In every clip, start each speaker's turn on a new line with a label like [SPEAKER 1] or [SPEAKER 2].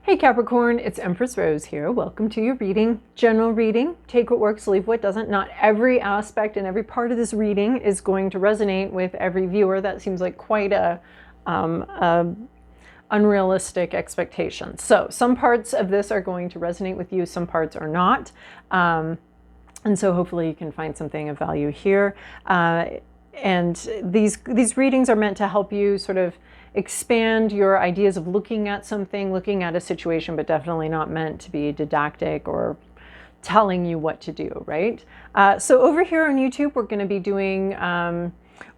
[SPEAKER 1] Hey Capricorn, it's Empress Rose here. Welcome to your reading, general reading. Take what works, leave what doesn't. Not every aspect and every part of this reading is going to resonate with every viewer. That seems like quite a unrealistic expectation. So some parts of this are going to resonate with you, some parts are not. And so hopefully you can find something of value here. And these readings are meant to help you sort of expand your ideas of looking at something, looking at a situation, but definitely not meant to be didactic or telling you what to do, right? So over here on YouTube, we're going to be doing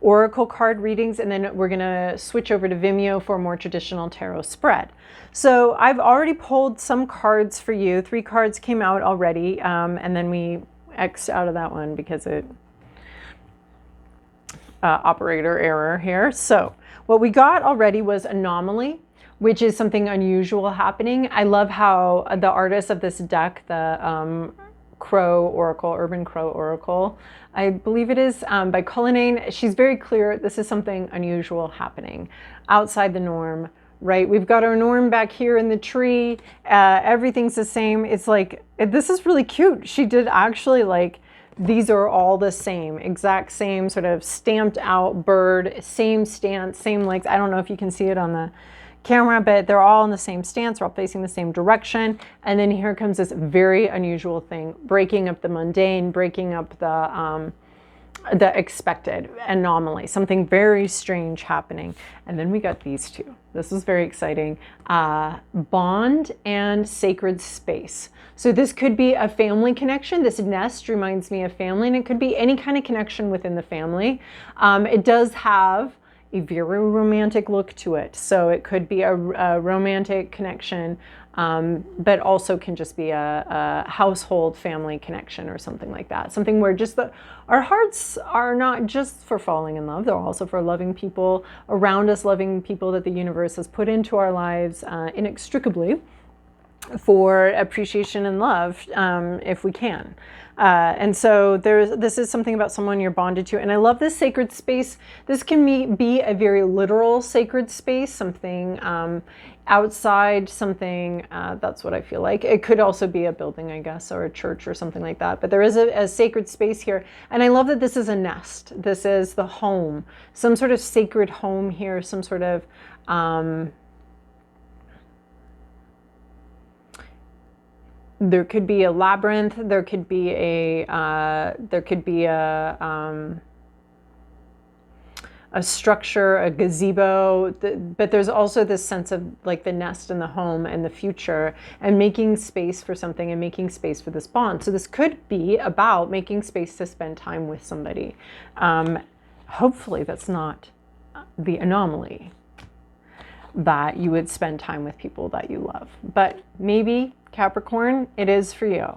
[SPEAKER 1] oracle card readings, and then we're going to switch over to Vimeo for a more traditional tarot spread. So I've already pulled some cards for you. 3 cards came out already, and then we X'd out of that one because it operator error here. So what we got already was anomaly, which is something unusual happening. I love how the artist of this deck, the Crow Oracle, Urban Crow Oracle, I believe it is, by Cullinane, she's very clear this is something unusual happening outside the norm, right? We've got our norm back here in the tree. Everything's the same. It's like, this is really cute. She did actually like, these are all the same, exact same sort of stamped out bird, same stance, same legs. I don't know if you can see it on the camera, but they're all in the same stance, they're all facing the same direction. And then here comes this very unusual thing, breaking up the mundane, breaking up the expected anomaly, something very strange happening. And then we got these two. This is very exciting. Bond and sacred space. So this could be a family connection. This nest reminds me of family, and it could be any kind of connection within the family. It does have a very romantic look to it. So it could be a romantic connection, but also can just be a household family connection or something like that. Something where just our hearts are not just for falling in love, they're also for loving people around us, loving people that the universe has put into our lives inextricably for appreciation and love, if we can. And so this is something about someone you're bonded to. And I love this sacred space. This can be a very literal sacred space, something outside, something, that's what I feel like. It could also be a building, I guess, or a church or something like that. But there is a sacred space here. And I love that this is a nest. This is the home, some sort of sacred home here, some sort of, there could be a labyrinth, there could be a structure, a gazebo, but there's also this sense of like the nest and the home and the future and making space for something and making space for this bond. So this could be about making space to spend time with somebody. Hopefully that's not the anomaly, that you would spend time with people that you love, but maybe Capricorn, it is for you.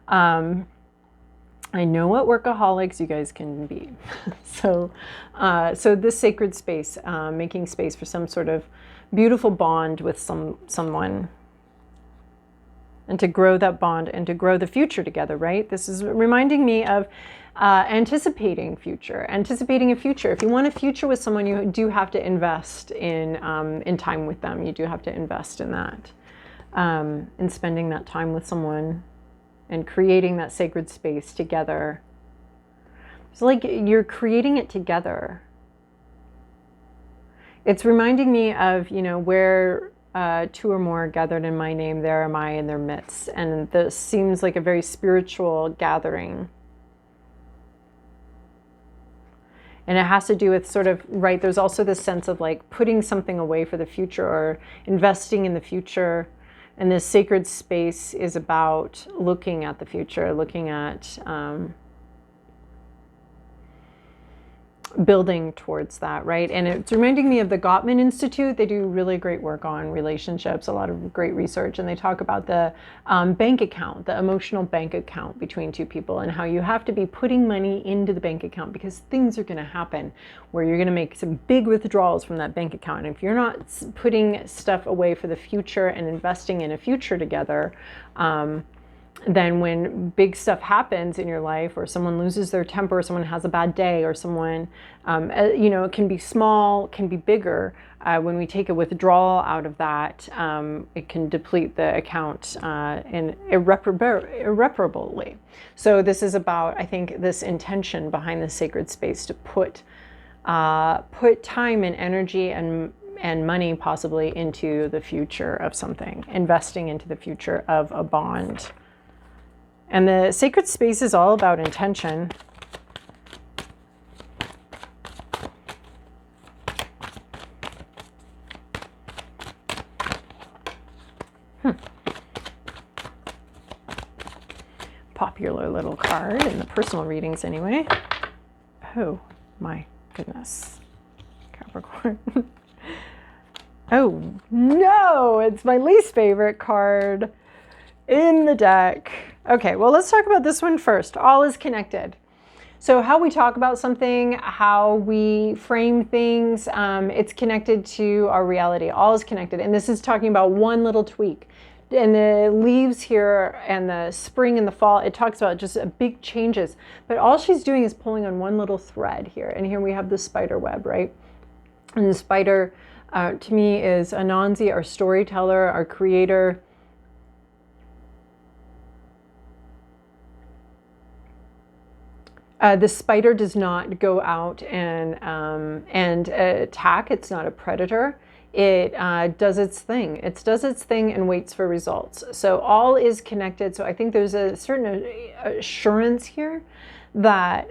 [SPEAKER 1] I know what workaholics you guys can be. So this sacred space, making space for some sort of beautiful bond with someone, and to grow that bond and to grow the future together, right? This is reminding me of anticipating a future. If you want a future with someone, you do have to invest in time with them. You do have to invest in that, in spending that time with someone and creating that sacred space together. It's like you're creating it together. It's reminding me of, where 2 or more are gathered in my name, there am I in their midst. And this seems like a very spiritual gathering. And it has to do with sort of, right, there's also this sense of like putting something away for the future or investing in the future. And this sacred space is about looking at the future, looking at building towards that, right? And it's reminding me of the Gottman Institute. They do really great work on relationships, a lot of great research, and they talk about the bank account, the emotional bank account between 2 people, and how you have to be putting money into the bank account because things are going to happen where you're going to make some big withdrawals from that bank account. And if you're not putting stuff away for the future and investing in a future together, then when big stuff happens in your life, or someone loses their temper, or someone has a bad day, or someone, you know, it can be small, can be bigger. When we take a withdrawal out of that, it can deplete the account irreparably. So this is about, I think, this intention behind the sacred space to put time and energy and money possibly into the future of something, investing into the future of a bond. And the sacred space is all about intention. Popular little card in the personal readings anyway. Oh my goodness. Capricorn. Oh no, it's my least favorite card in the deck. Okay, well, let's talk about this one first. All is connected. So how we talk about something, how we frame things, it's connected to our reality. All is connected. And this is talking about one little tweak. And the leaves here and the spring and the fall, it talks about just big changes. But all she's doing is pulling on one little thread here. And here we have the spider web, right? And the spider, to me, is Anansi, our storyteller, our creator. The spider does not go out and attack. It's not a predator. It does its thing. It does its thing and waits for results. So all is connected. So I think there's a certain assurance here that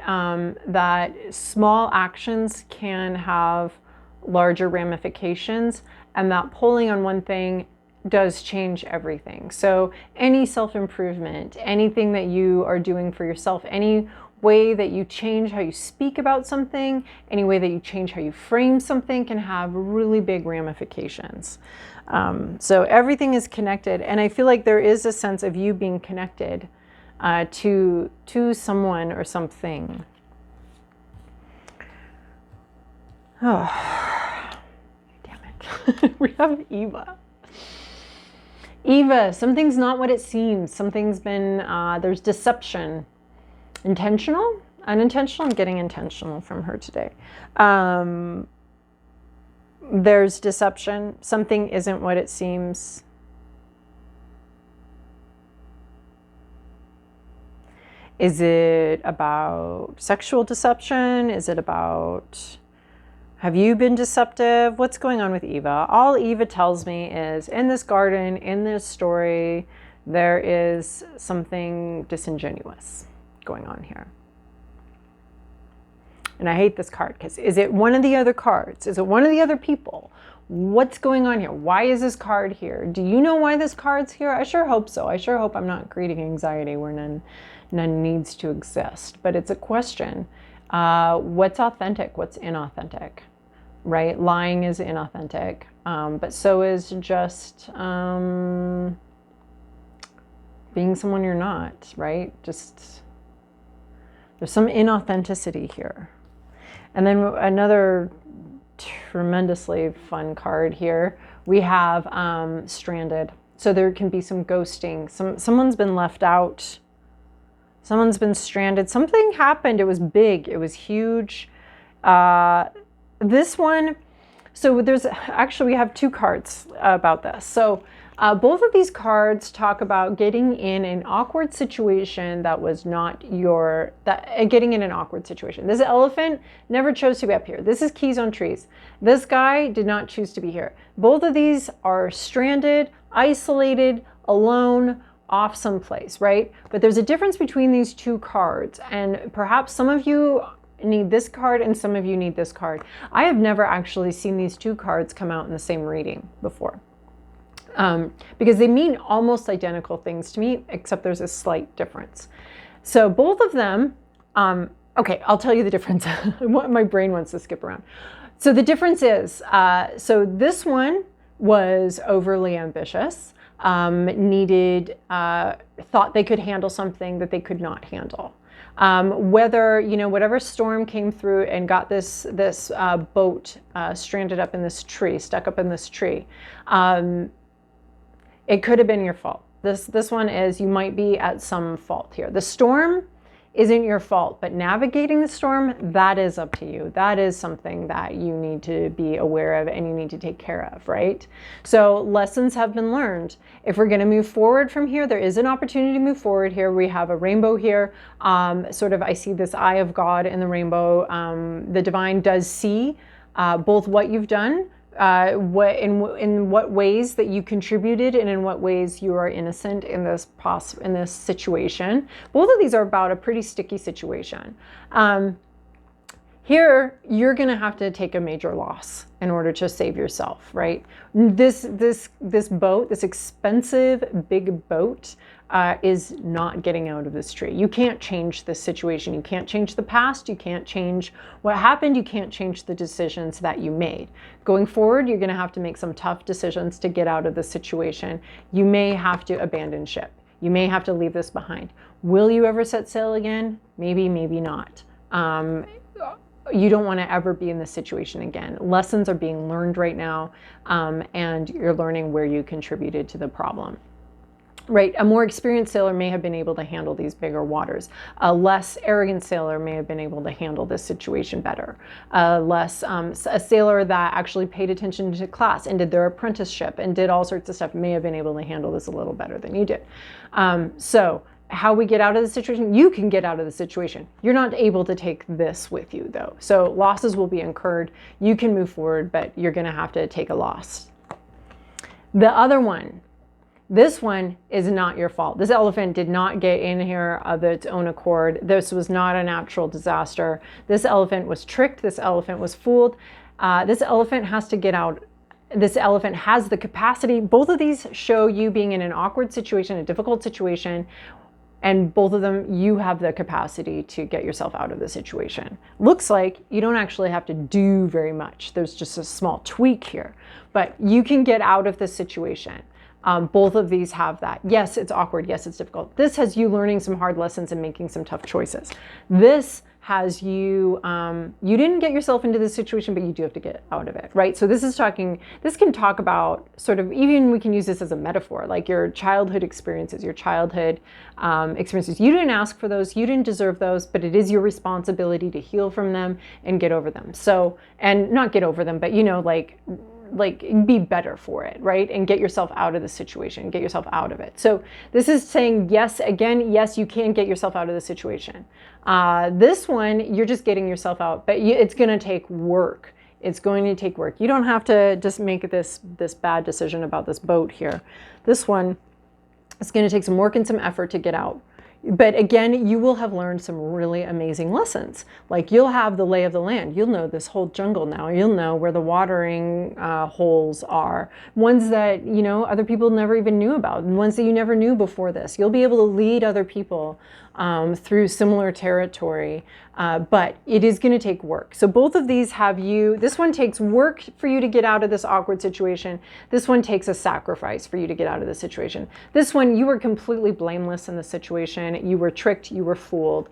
[SPEAKER 1] that small actions can have larger ramifications, and that pulling on one thing does change everything. So any self-improvement, anything that you are doing for yourself, any way that you change how you speak about something, any way that you change how you frame something can have really big ramifications. So everything is connected, and I feel like there is a sense of you being connected to someone or something. Oh, damn it. We have Eva. Eva, something's not what it seems. Something's been, there's deception. Intentional? Unintentional? I'm getting intentional from her today. There's deception. Something isn't what it seems. Is it about sexual deception? Is it about, have you been deceptive? What's going on with Eva? All Eva tells me is, in this garden, in this story, there is something disingenuous going on here. And I hate this card because is it one of the other cards? Is it one of the other people? What's going on here? Why is this card here? Do you know why this card's here? I sure hope so. I sure hope I'm not creating anxiety where none needs to exist. But it's a question. What's authentic? What's inauthentic? Right? Lying is inauthentic. But so is just being someone you're not, right? Just there's some inauthenticity here. And then another tremendously fun card here. We have stranded. So there can be some ghosting. Someone's been left out. Someone's been stranded. Something happened. It was big. It was huge. This one, so there's actually, we have two cards about this. So both of these cards talk about getting in an awkward situation that was not getting in an awkward situation. This elephant never chose to be up here. This is keys on trees. This guy did not choose to be here. Both of these are stranded, isolated, alone, off someplace, right? But there's a difference between these two cards, and perhaps some of you need this card and some of you need this card. I have never actually seen these two cards come out in the same reading before. Because they mean almost identical things to me, except there's a slight difference. So both of them, okay, I'll tell you the difference. My brain wants to skip around. So the difference is, so this one was overly ambitious, needed, thought they could handle something that they could not handle. Whether, you know, whatever storm came through and got this boat stranded up in this tree, stuck up in this tree, it could have been your fault. This one is, you might be at some fault here. The storm isn't your fault, but navigating the storm, that is up to you. That is something that you need to be aware of and you need to take care of, right? So lessons have been learned. If we're going to move forward from here, there is an opportunity to move forward here. We have a rainbow here. Sort of, I see this eye of God in the rainbow. The divine does see both what you've done, in what ways that you contributed, and in what ways you are innocent in this situation. Both of these are about a pretty sticky situation. Here, you're going to have to take a major loss in order to save yourself, right? This boat, this expensive big boat, is not getting out of this tree. You can't change this situation. You can't change the past. You can't change what happened. You can't change the decisions that you made. Going forward, you're going to have to make some tough decisions to get out of the situation. You may have to abandon ship. You may have to leave this behind. Will you ever set sail again? Maybe, maybe not. You don't want to ever be in this situation again. Lessons are being learned right now, and you're learning where you contributed to the problem. Right, a more experienced sailor may have been able to handle these bigger waters. A less arrogant sailor may have been able to handle this situation better. A sailor that actually paid attention to class and did their apprenticeship and did all sorts of stuff may have been able to handle this a little better than you did. So how we get out of the situation, you can get out of the situation. You're not able to take this with you though. So losses will be incurred. You can move forward, but you're going to have to take a loss. The other one, this one is not your fault. This elephant did not get in here of its own accord. This was not a natural disaster. This elephant was tricked. This elephant was fooled. This elephant has to get out. This elephant has the capacity. Both of these show you being in an awkward situation, a difficult situation, and both of them, you have the capacity to get yourself out of the situation. Looks like you don't actually have to do very much. There's just a small tweak here, but you can get out of this situation. Both of these have that. Yes, it's awkward. Yes, it's difficult. This has you learning some hard lessons and making some tough choices. This has you, you didn't get yourself into this situation, but you do have to get out of it, right? So this can talk about sort of, even we can use this as a metaphor, like your childhood experiences, experiences. You didn't ask for those, you didn't deserve those, but it is your responsibility to heal from them and get over them. So, and not get over them, but like be better for it, right? And get yourself out of the situation, get yourself out of it. So this is saying, yes, again, yes, you can get yourself out of the situation. This one, you're just getting yourself out, but it's going to take work. It's going to take work. You don't have to just make this bad decision about this boat here. This one, it's going to take some work and some effort to get out. But again, you will have learned some really amazing lessons. Like you'll have the lay of the land. You'll know this whole jungle now. You'll know where the watering holes are. Ones that, other people never even knew about. And ones that you never knew before this. You'll be able to lead other people through similar territory. But it is going to take work. So both of these have you, this one takes work for you to get out of this awkward situation. This one takes a sacrifice for you to get out of the situation. This one, you were completely blameless in the situation. You were tricked, you were fooled.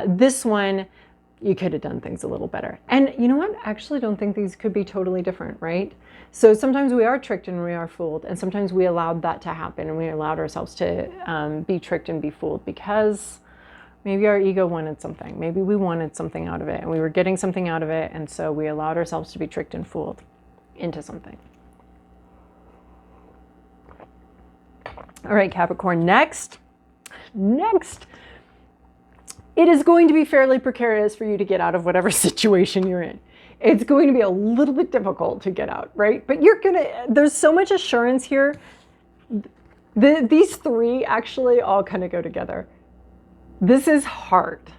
[SPEAKER 1] This one, you could have done things a little better. And you know what? I actually don't think these could be totally different, right? So sometimes we are tricked and we are fooled. And sometimes we allowed that to happen and we allowed ourselves to be tricked and be fooled because maybe our ego wanted something. Maybe we wanted something out of it and we were getting something out of it. And so we allowed ourselves to be tricked and fooled into something. All right, Capricorn, next, it is going to be fairly precarious for you to get out of whatever situation you're in. It's going to be a little bit difficult to get out, right? But there's so much assurance here. These three actually all kind of go together. This is hard.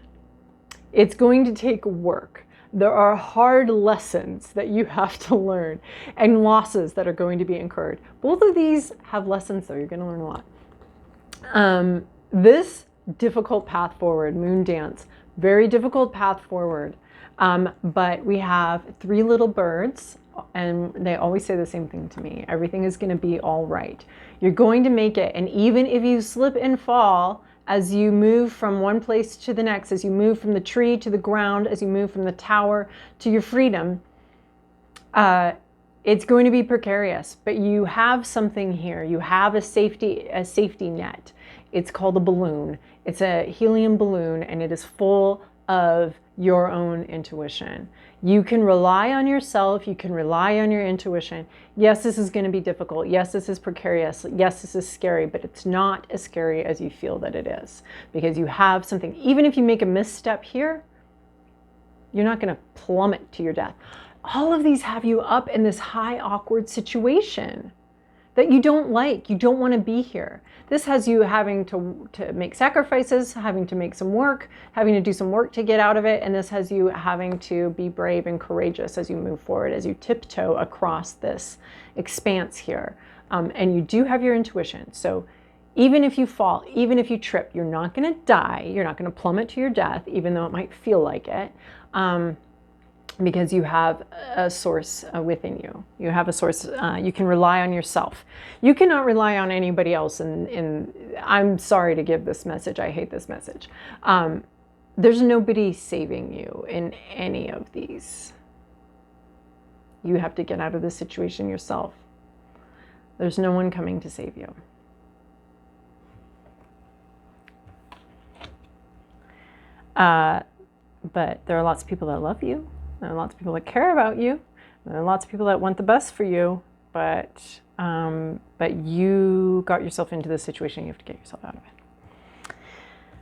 [SPEAKER 1] It's going to take work. There are hard lessons that you have to learn and losses that are going to be incurred. Both of these have lessons though. You're going to learn a lot. This difficult path forward, moon dance, very difficult path forward. But we have three little birds and they always say the same thing to me. Everything is going to be all right. You're going to make it. And even if you slip and fall, as you move from one place to the next, as you move from the tree to the ground, as you move from the tower to your freedom, It's going to be precarious, but you have something here. You have a safety net. It's called a balloon. It's a helium balloon, and it is full of your own intuition. You can rely on yourself. You can rely on your intuition. Yes, this is going to be difficult. Yes, this is precarious. Yes, this is scary, but it's not as scary as you feel that it is, because you have something. Even if you make a misstep here, you're not going to plummet to your death. All of these have you up in this high, awkward situation that you don't like. You don't want to be here. This has you having to make sacrifices, having to make some work, having to do some work to get out of it. And this has you having to be brave and courageous as you move forward, as you tiptoe across this expanse here. And you do have your intuition. So even if you fall, even if you trip, you're not going to die. You're not going to plummet to your death, even though it might feel like it. Because you have a source within you. You have a source, you can rely on yourself. You cannot rely on anybody else. And I'm sorry to give this message. I hate this message. There's nobody saving you in any of these. You have to get out of this situation yourself. There's no one coming to save you. But there are lots of people that love you. There are lots of people that care about you. There are lots of people that want the best for you, but you got yourself into this situation. You have to get yourself out of it.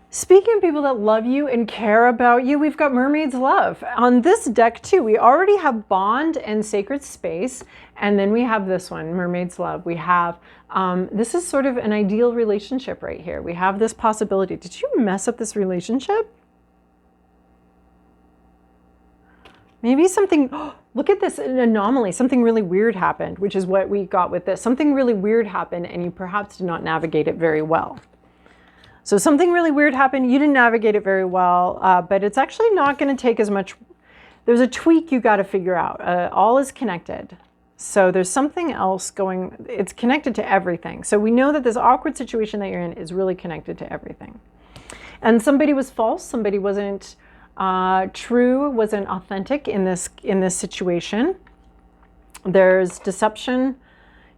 [SPEAKER 1] Speaking of people that love you and care about you, we've got Mermaid's Love. On this deck too, we already have Bond and Sacred Space, and then we have this one, Mermaid's Love. We have, this is sort of an ideal relationship right here. We have this possibility. Did you mess up this relationship? Maybe something, oh, look at this, an anomaly, something really weird happened, which is what we got with this. Something really weird happened and you perhaps did not navigate it very well. So something really weird happened, you didn't navigate it very well, but it's actually not going to take as much. There's a tweak you got to figure out. All is connected. So there's something else going, it's connected to everything. So we know that this awkward situation that you're in is really connected to everything. And somebody was false, somebody wasn't true, wasn't authentic in this situation. There's deception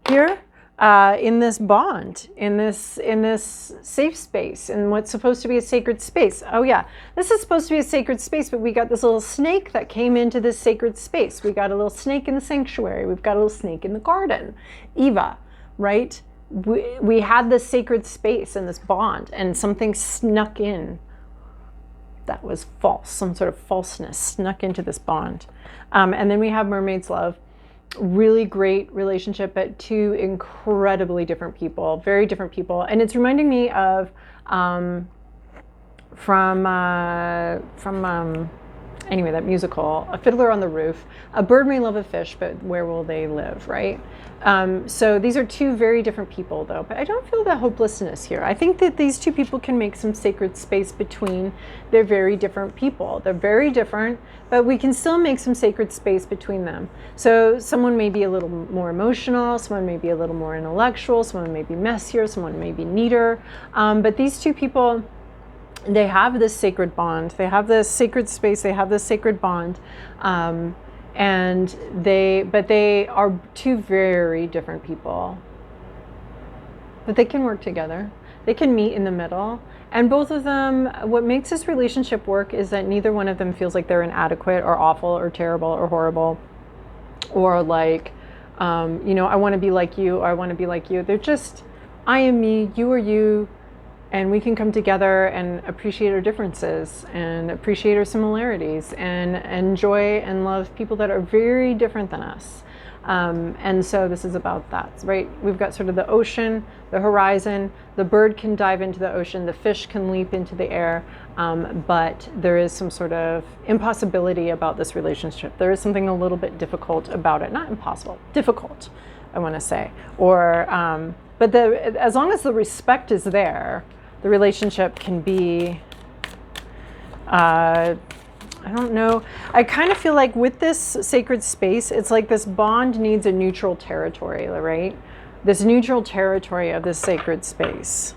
[SPEAKER 1] here in this bond, in this safe space, in what's supposed to be a sacred space. Oh yeah, this is supposed to be a sacred space, but we got this little snake that came into this sacred space. We got a little snake in the sanctuary. We've got a little snake in the garden. Eva, right? We had this sacred space and this bond, and something snuck in that was false, some sort of falseness snuck into this bond. And then we have Mermaid's Love. Really great relationship, but two incredibly different people, very different people. And it's reminding me of anyway, that musical, A Fiddler on the Roof. A bird may love a fish, but where will they live, right? So these are two very different people though, but I don't feel the hopelessness here. I think that these two people can make some sacred space between their very different people. They're very different, but we can still make some sacred space between them. So someone may be a little more emotional, someone may be a little more intellectual, someone may be messier, someone may be neater, but these two people, they have this sacred bond, they have this sacred space, they have this sacred bond, and they are two very different people, but they can work together, they can meet in the middle, and both of them, what makes this relationship work is that neither one of them feels like they're inadequate or awful or terrible or horrible, or like, you know, I want to be like you, or I want to be like you. They're just, I am me, you are you. And we can come together and appreciate our differences and appreciate our similarities and enjoy and love people that are very different than us. And so this is about that, right? We've got sort of the ocean, the horizon, the bird can dive into the ocean, the fish can leap into the air, but there is some sort of impossibility about this relationship. There is something a little bit difficult about it. Not impossible, difficult, I want to say. Or, but as long as the respect is there, the relationship can be, I don't know. I kind of feel like with this sacred space, it's like this bond needs a neutral territory, right? This neutral territory of this sacred space.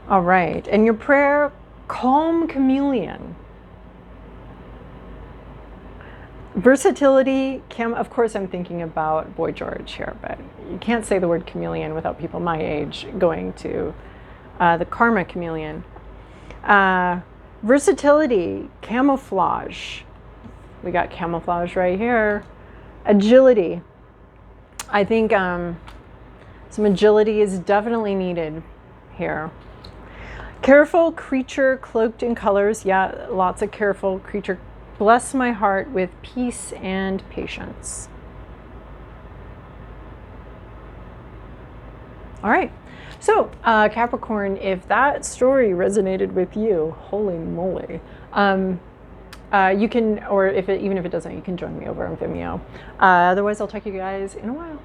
[SPEAKER 1] All right, and your prayer, calm chameleon. Versatility, of course I'm thinking about Boy George here, but you can't say the word chameleon without people my age going to the karma chameleon. Versatility, camouflage. We got camouflage right here. Agility. I think some agility is definitely needed here. Careful creature cloaked in colors. Yeah, lots of careful creature. Bless my heart with peace and patience. All right. So, Capricorn, if that story resonated with you, holy moly, you can, or even if it doesn't, you can join me over on Vimeo. Otherwise, I'll talk to you guys in a while.